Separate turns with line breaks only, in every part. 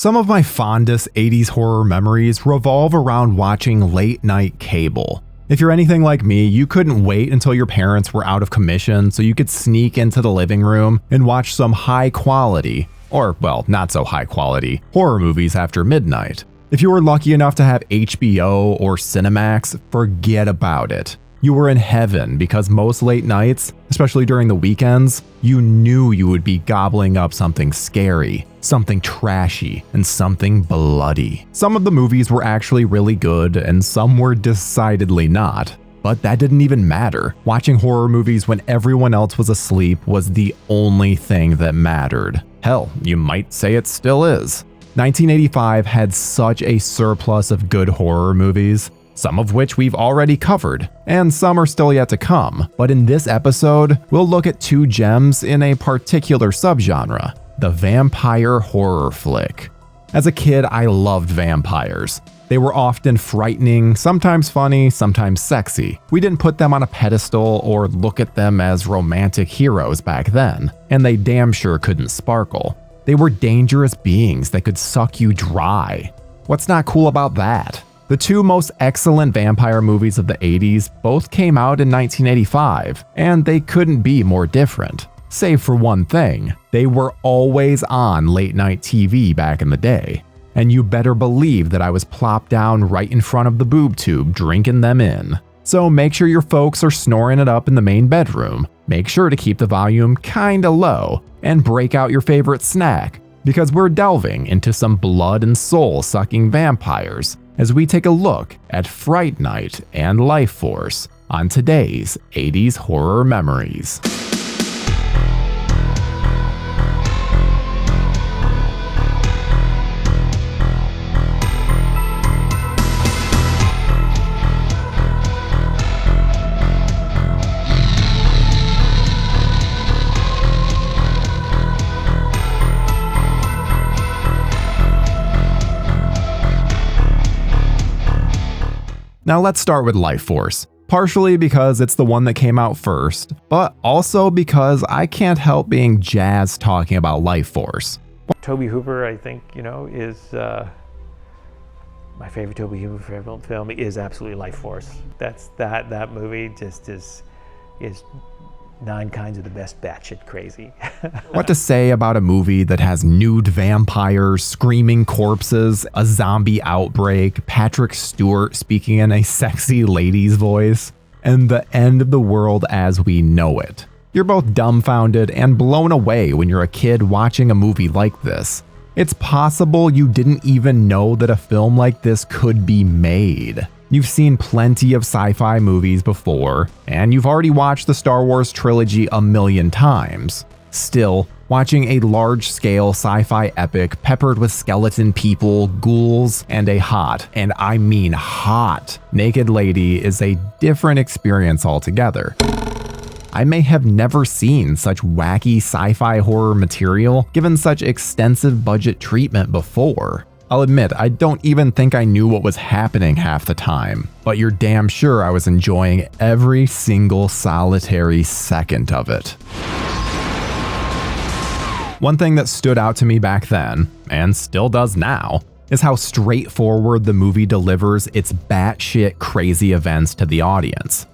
Some of my fondest 80s horror memories revolve around watching late night cable. If you're anything like me, you couldn't wait until your parents were out of commission so you could sneak into the living room and watch some high quality, or well, not so high quality, horror movies after midnight. If you were lucky enough to have HBO or Cinemax, forget about it. You were in heaven because most late nights, especially during the weekends, you knew you would be gobbling up something scary, something trashy, and something bloody. Some of the movies were actually really good and some were decidedly not. But that didn't even matter. Watching horror movies when everyone else was asleep was the only thing that mattered. Hell, you might say it still is. 1985 had such a surplus of good horror movies, some of which we've already covered, and some are still yet to come. But in this episode, we'll look at two gems in a particular subgenre, the vampire horror flick. As a kid, I loved vampires. They were often frightening, sometimes funny, sometimes sexy. We didn't put them on a pedestal or look at them as romantic heroes back then, and they damn sure couldn't sparkle. They were dangerous beings that could suck you dry. What's not cool about that? The two most excellent vampire movies of the 80s both came out in 1985, and they couldn't be more different. Save for one thing, they were always on late night TV back in the day. And you better believe that I was plopped down right in front of the boob tube drinking them in. So make sure your folks are snoring it up in the main bedroom, make sure to keep the volume kinda low, and break out your favorite snack, because we're delving into some blood and soul sucking vampires as we take a look at Fright Night and Lifeforce on today's 80s horror memories. Now let's start with Lifeforce, partially because it's the one that came out first, but also because I can't help being jazzed talking about Lifeforce.
Tobe Hooper, I think, is my favorite Tobe Hooper film is absolutely Lifeforce. That movie just is 9 kinds of the best batshit crazy.
What to say about a movie that has nude vampires, screaming corpses, a zombie outbreak, Patrick Stewart speaking in a sexy lady's voice, and the end of the world as we know it? You're both dumbfounded and blown away when you're a kid watching a movie like this. It's possible you didn't even know that a film like this could be made. You've seen plenty of sci-fi movies before, and you've already watched the Star Wars trilogy a million times. Still, watching a large-scale sci-fi epic peppered with skeleton people, ghouls, and a hot, and I mean hot, naked lady is a different experience altogether. I may have never seen such wacky sci-fi horror material given such extensive budget treatment before. I'll admit, I don't even think I knew what was happening half the time, but you're damn sure I was enjoying every single solitary second of it. One thing that stood out to me back then, and still does now, is how straightforward the movie delivers its batshit crazy events to the audience.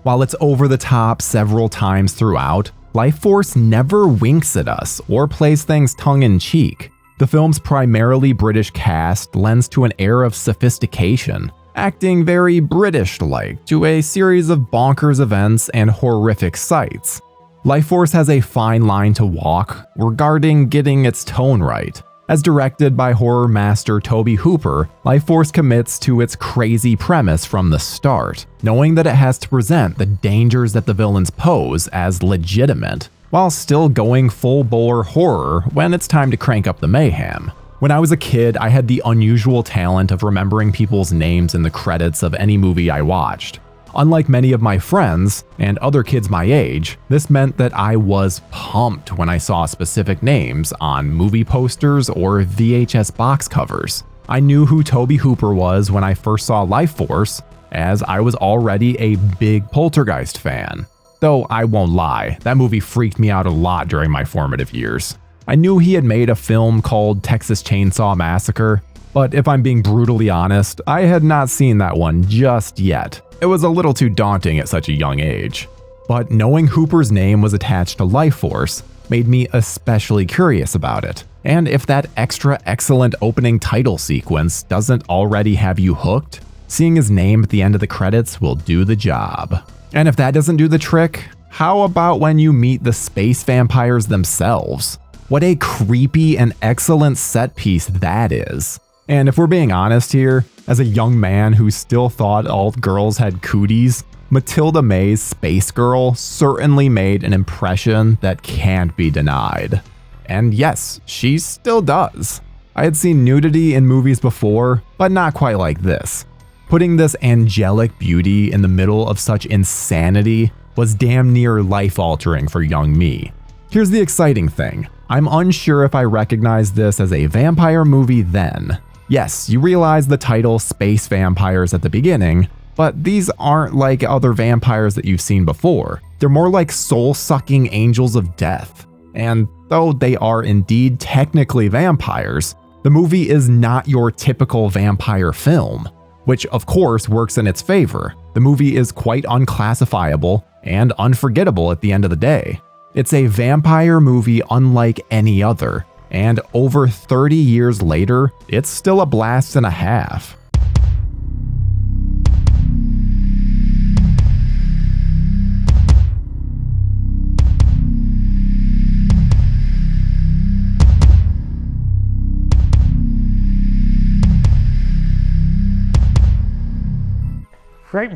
While it's over the top several times throughout, Lifeforce never winks at us or plays things tongue-in-cheek. The film's primarily British cast lends to an air of sophistication, acting very British-like to a series of bonkers events and horrific sights. Lifeforce has a fine line to walk regarding getting its tone right. As directed by horror master Tobe Hooper, Lifeforce commits to its crazy premise from the start, knowing that it has to present the dangers that the villains pose as legitimate, while still going full-bore horror when it's time to crank up the mayhem. When I was a kid, I had the unusual talent of remembering people's names in the credits of any movie I watched. Unlike many of my friends, and other kids my age, this meant that I was pumped when I saw specific names on movie posters or VHS box covers. I knew who Tobe Hooper was when I first saw Lifeforce, as I was already a big Poltergeist fan. Though I won't lie, that movie freaked me out a lot during my formative years. I knew he had made a film called Texas Chainsaw Massacre, but if I'm being brutally honest, I had not seen that one just yet. It was a little too daunting at such a young age. But knowing Hooper's name was attached to Lifeforce made me especially curious about it, and if that extra excellent opening title sequence doesn't already have you hooked, seeing his name at the end of the credits will do the job. And if that doesn't do the trick, how about when you meet the space vampires themselves? What a creepy and excellent set piece that is. And if we're being honest here, as a young man who still thought all girls had cooties, Matilda May's Space Girl certainly made an impression that can't be denied. And yes, she still does. I had seen nudity in movies before, but not quite like this. Putting this angelic beauty in the middle of such insanity was damn near life-altering for young me. Here's the exciting thing. I'm unsure if I recognized this as a vampire movie then. Yes, you realize the title Space Vampires at the beginning, but these aren't like other vampires that you've seen before. They're more like soul-sucking angels of death. And though they are indeed technically vampires, the movie is not your typical vampire film, which of course works in its favor. The movie is quite unclassifiable and unforgettable at the end of the day. It's a vampire movie unlike any other, and over 30 years later, it's still a blast and a half.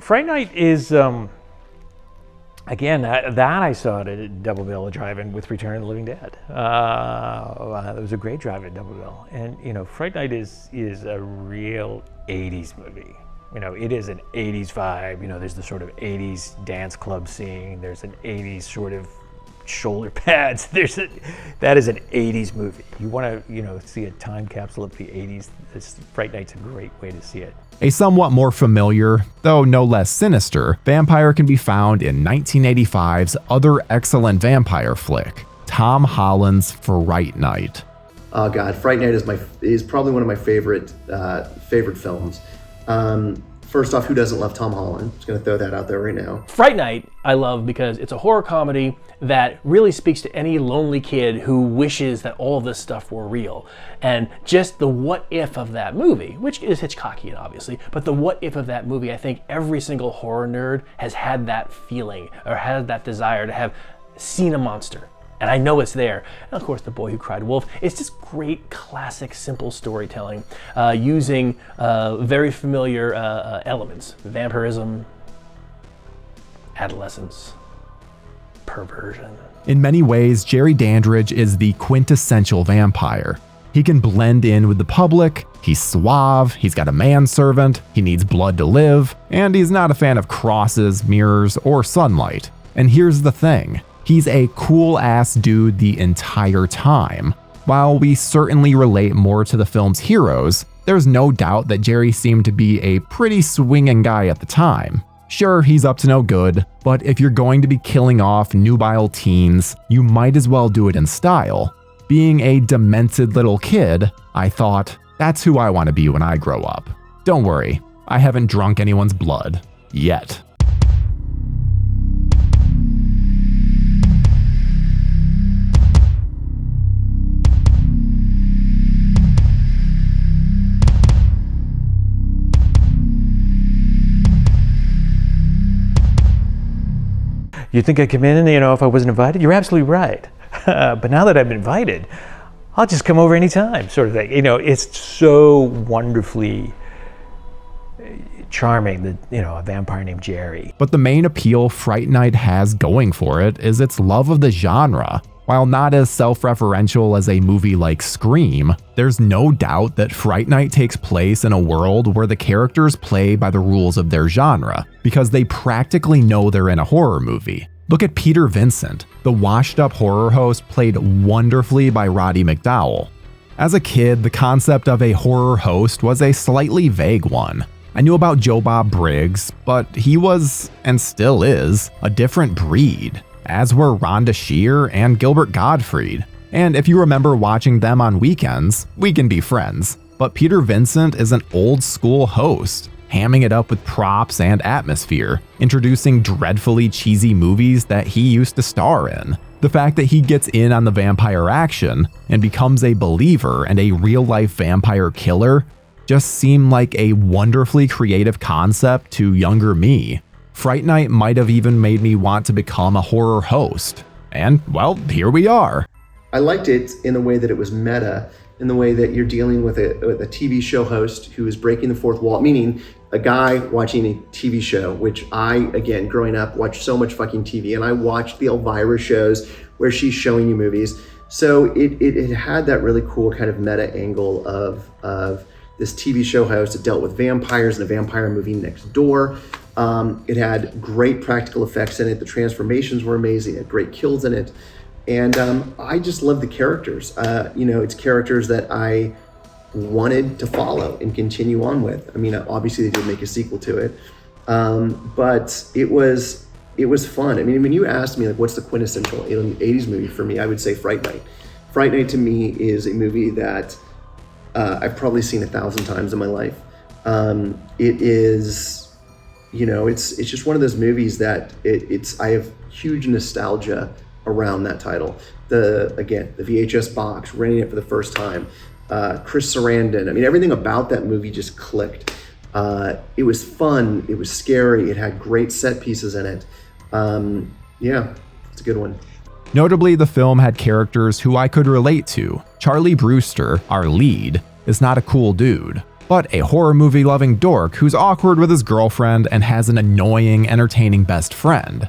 Fright Night is, again, that I saw it at Double Bill drive-in with Return of the Living Dead. It was a great drive-in Double Bill. And, you know, Fright Night is a real 80s movie. You know, it is an 80s vibe. You know, there's the sort of 80s dance club scene. There's an 80s sort of shoulder pads. That is an 80s movie. You want to, you know, see a time capsule of the 80s. Fright Night's a great way to see it.
A somewhat more familiar, though no less sinister, vampire can be found in 1985's other excellent vampire flick, Tom Holland's Fright Night.
Oh God, Fright Night is probably one of my favorite films. First off, who doesn't love Tom Holland? Just gonna throw that out there right now.
Fright Night I love because it's a horror comedy that really speaks to any lonely kid who wishes that all this stuff were real. And just the what if of that movie, which is Hitchcockian obviously, but the what if of that movie, I think every single horror nerd has had that feeling or had that desire to have seen a monster. And I know it's there. And of course, The Boy Who Cried Wolf. It's just great, classic, simple storytelling using very familiar elements. Vampirism, adolescence, perversion.
In many ways, Jerry Dandridge is the quintessential vampire. He can blend in with the public, he's suave, he's got a manservant, he needs blood to live, and he's not a fan of crosses, mirrors, or sunlight. And here's the thing. He's a cool-ass dude the entire time. While we certainly relate more to the film's heroes, there's no doubt that Jerry seemed to be a pretty swinging guy at the time. Sure, he's up to no good, but if you're going to be killing off nubile teens, you might as well do it in style. Being a demented little kid, I thought, that's who I want to be when I grow up. Don't worry, I haven't drunk anyone's blood. Yet.
You think I'd come in, you know, if I wasn't invited? You're absolutely right. But now that I'm invited, I'll just come over anytime, sort of thing. You know, it's so wonderfully charming that, you know, a vampire named Jerry.
But the main appeal Fright Night has going for it is its love of the genre. While not as self-referential as a movie like Scream, there's no doubt that Fright Night takes place in a world where the characters play by the rules of their genre, because they practically know they're in a horror movie. Look at Peter Vincent, the washed-up horror host played wonderfully by Roddy McDowall. As a kid, the concept of a horror host was a slightly vague one. I knew about Joe Bob Briggs, but he was, and still is, a different breed, as were Rhonda Shear and Gilbert Gottfried. And if you remember watching them on weekends, we can be friends. But Peter Vincent is an old school host, hamming it up with props and atmosphere, introducing dreadfully cheesy movies that he used to star in. The fact that he gets in on the vampire action and becomes a believer and a real-life vampire killer just seemed like a wonderfully creative concept to younger me. Fright Night might have even made me want to become a horror host. And, well, here we are.
I liked it in the way that it was meta, in the way that you're dealing with a TV show host who is breaking the fourth wall, meaning a guy watching a TV show, which I, again, growing up, watched so much fucking TV, and I watched the Elvira shows where she's showing you movies. So it had that really cool kind of meta angle of this TV show host that dealt with vampires and a vampire movie next door. It had great practical effects in it. The transformations were amazing. It had great kills in it. And I just love the characters. It's characters that I wanted to follow and continue on with. I mean, obviously they did make a sequel to it, but it was fun. I mean, when you asked me, like, what's the quintessential 80s movie for me, I would say Fright Night. Fright Night to me is a movie that I've probably seen 1,000 times in my life. It is, it's just one of those movies that I have huge nostalgia around that title. The VHS box, renting it for the first time, Chris Sarandon. I mean, everything about that movie just clicked. It was fun. It was scary. It had great set pieces in it. It's a good one.
Notably, the film had characters who I could relate to. Charlie Brewster, our lead, is not a cool dude, but a horror movie loving dork who's awkward with his girlfriend and has an annoying, entertaining best friend.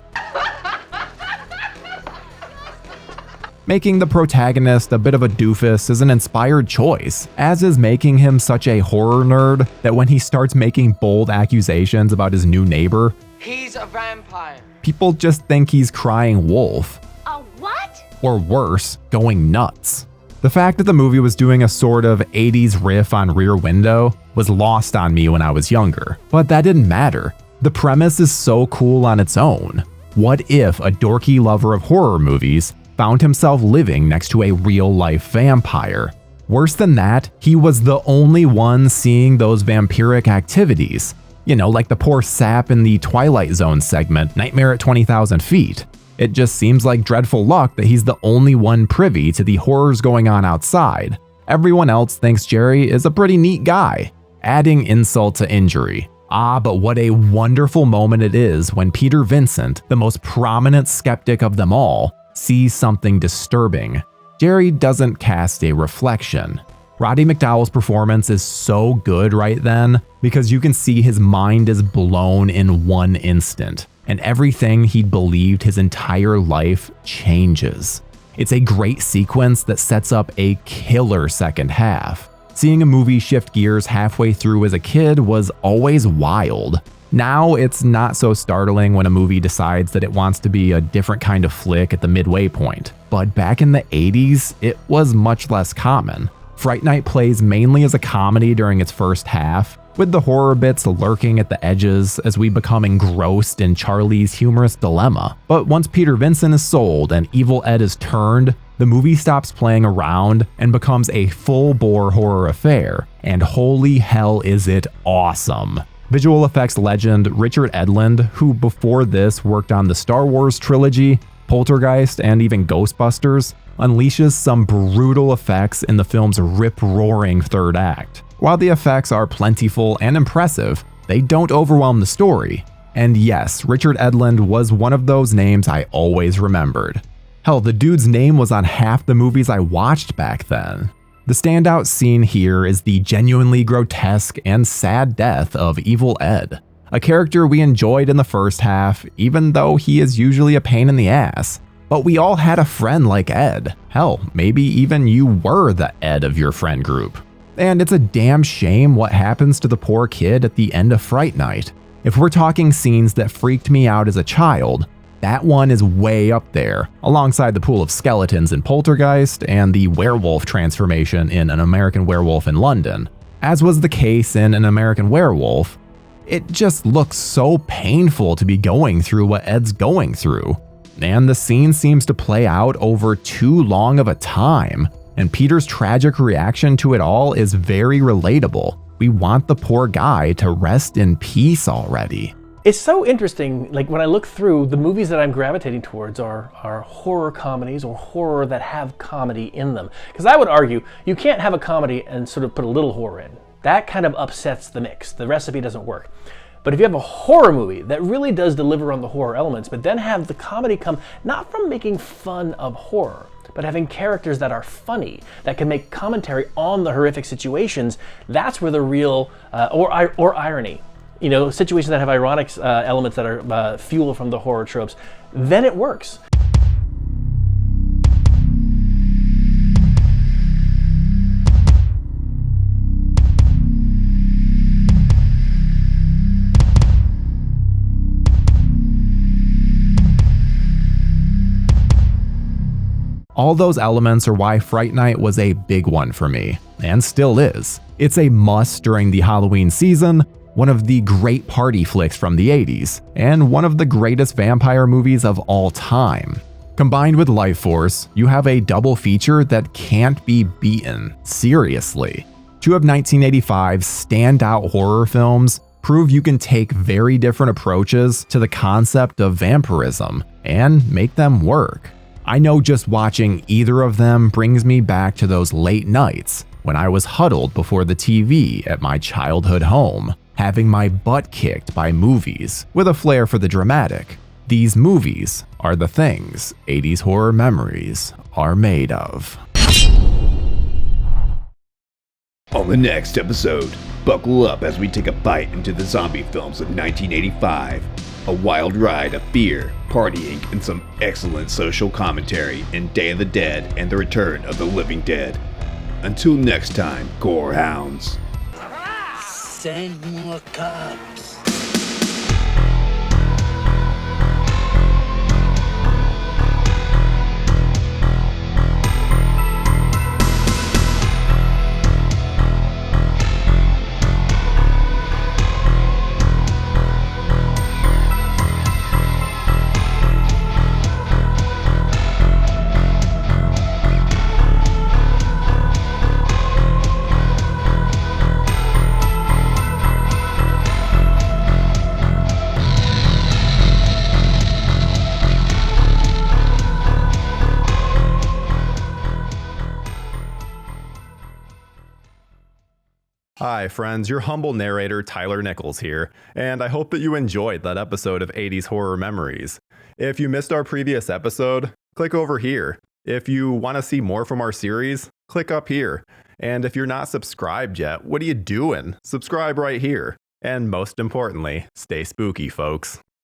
Making the protagonist a bit of a doofus is an inspired choice, as is making him such a horror nerd that when he starts making bold accusations about his new neighbor,
he's a vampire,
people just think he's crying wolf.
A what?
Or worse, going nuts. The fact that the movie was doing a sort of 80s riff on Rear Window was lost on me when I was younger, but that didn't matter. The premise is so cool on its own. What if a dorky lover of horror movies found himself living next to a real-life vampire? Worse than that, he was the only one seeing those vampiric activities. Like the poor sap in the Twilight Zone segment, Nightmare at 20,000 Feet. It just seems like dreadful luck that he's the only one privy to the horrors going on outside. Everyone else thinks Jerry is a pretty neat guy, adding insult to injury. But what a wonderful moment it is when Peter Vincent, the most prominent skeptic of them all, sees something disturbing. Jerry doesn't cast a reflection. Roddy McDowall's performance is so good right then because you can see his mind is blown in one instant, and everything he'd believed his entire life changes. It's a great sequence that sets up a killer second half. Seeing a movie shift gears halfway through as a kid was always wild. Now it's not so startling when a movie decides that it wants to be a different kind of flick at the midway point, but back in the 80s, it was much less common. Fright Night plays mainly as a comedy during its first half, with the horror bits lurking at the edges as we become engrossed in Charlie's humorous dilemma. But once Peter Vincent is sold and Evil Ed is turned, the movie stops playing around and becomes a full-bore horror affair, and holy hell is it awesome. Visual effects legend Richard Edlund, who before this worked on the Star Wars trilogy, Poltergeist, and even Ghostbusters, unleashes some brutal effects in the film's rip-roaring third act. While the effects are plentiful and impressive, they don't overwhelm the story. And yes, Richard Edlund was one of those names I always remembered. Hell, the dude's name was on half the movies I watched back then. The standout scene here is the genuinely grotesque and sad death of Evil Ed, a character we enjoyed in the first half, even though he is usually a pain in the ass. But we all had a friend like Ed. Hell, maybe even you were the Ed of your friend group. And it's a damn shame what happens to the poor kid at the end of Fright Night. If we're talking scenes that freaked me out as a child, that one is way up there, alongside the pool of skeletons in Poltergeist and the werewolf transformation in An American Werewolf in London. As was the case in An American Werewolf, it just looks so painful to be going through what Ed's going through. and the scene seems to play out over too long of a time. And Peter's tragic reaction to it all is very relatable. We want the poor guy to rest in peace already.
It's so interesting, like when I look through, the movies that I'm gravitating towards are horror comedies or horror that have comedy in them. Because I would argue, you can't have a comedy and sort of put a little horror in. That kind of upsets the mix. The recipe doesn't work. But if you have a horror movie that really does deliver on the horror elements, but then have the comedy come not from making fun of horror, but having characters that are funny, that can make commentary on the horrific situations, that's where the real, or irony, situations that have ironic elements that are fuel from the horror tropes, then it works.
All those elements are why Fright Night was a big one for me, and still is. It's a must during the Halloween season, one of the great party flicks from the 80s, and one of the greatest vampire movies of all time. Combined with Lifeforce, you have a double feature that can't be beaten, seriously. Two of 1985's standout horror films prove you can take very different approaches to the concept of vampirism and make them work. I know just watching either of them brings me back to those late nights when I was huddled before the TV at my childhood home, having my butt kicked by movies with a flair for the dramatic. These movies are the things 80s horror memories are made of.
On the next episode, buckle up as we take a bite into the zombie films of 1985. A wild ride of fear, partying, and some excellent social commentary in Day of the Dead and the Return of the Living Dead. Until next time, gore hounds.
Send more cops.
Hi friends, your humble narrator Tyler Nichols here, and I hope that you enjoyed that episode of 80s Horror Memories. If you missed our previous episode, click over here. If you want to see more from our series, click up here. And if you're not subscribed yet, what are you doing? Subscribe right here. And most importantly, stay spooky, folks.